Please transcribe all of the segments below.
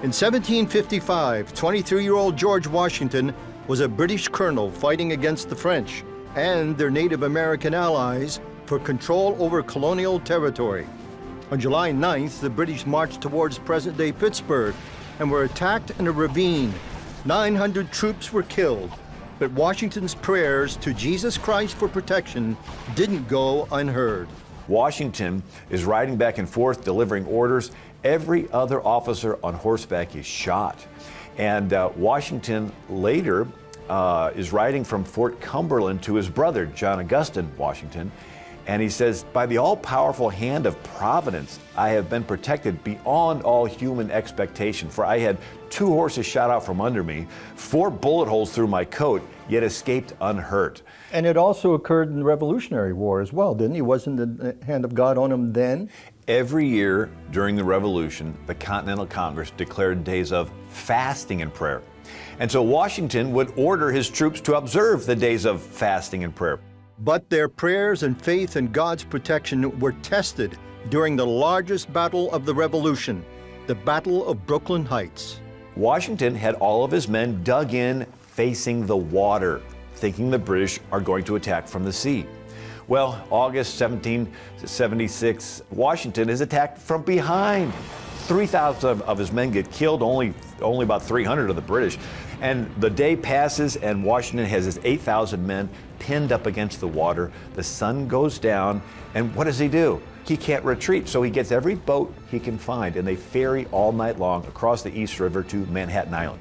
In 1755, 23-year-old George Washington was a British colonel fighting against the French and their Native American allies for control over colonial territory. On July 9th, the British marched towards present-day Pittsburgh and were attacked in a ravine. 900 troops were killed, but Washington's prayers to Jesus Christ for protection didn't go unheard. Washington is riding back and forth, delivering orders. Every other officer on horseback is shot. And Washington later is riding from Fort Cumberland to his brother, John Augustine Washington. And he says, by the all-powerful hand of Providence, I have been protected beyond all human expectation. For I had 2 horses shot out from under me, 4 bullet holes through my coat, yet escaped unhurt. And it also occurred in the Revolutionary War as well, didn't it? Wasn't the hand of God on him then? Every year during the Revolution, the Continental Congress declared days of fasting and prayer. And so Washington would order his troops to observe the days of fasting and prayer. But their prayers and faith in God's protection were tested during the largest battle of the Revolution, the Battle of Brooklyn Heights. Washington had all of his men dug in facing the water, thinking the British are going to attack from the sea. Well, August 1776, Washington is attacked from behind. 3,000 of his men get killed, only about 300 of the British. And the day passes and Washington has his 8,000 men pinned up against the water. The sun goes down, and what does he do? He can't retreat, so he gets every boat he can find, and they ferry all night long across the East River to Manhattan Island.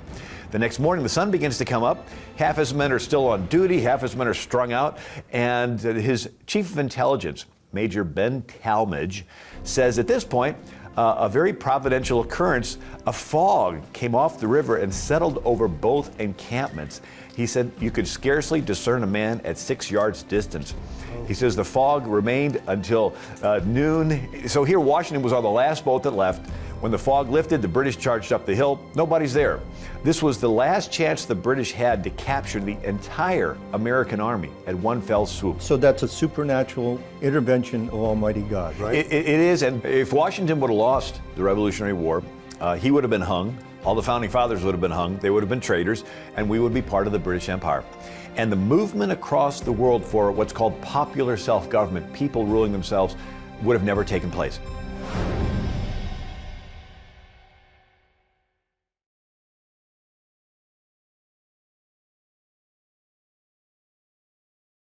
The next morning, the sun begins to come up. Half his men are still on duty, half his men are strung out, and his chief of intelligence, Major Ben Talmadge, says at this point, a very providential occurrence, a fog came off the river and settled over both encampments. He said you could scarcely discern a man at 6 yards distance. He says the fog remained until noon. So here Washington was on the last boat that left. When the fog lifted, the British charged up the hill. Nobody's there. This was the last chance the British had to capture the entire American army at one fell swoop. So that's a supernatural intervention of Almighty God, right? It is, and if Washington would have lost the Revolutionary War, he would have been hung. All the founding fathers would have been hung. They would have been traitors, and we would be part of the British Empire. And the movement across the world for what's called popular self-government, people ruling themselves, would have never taken place.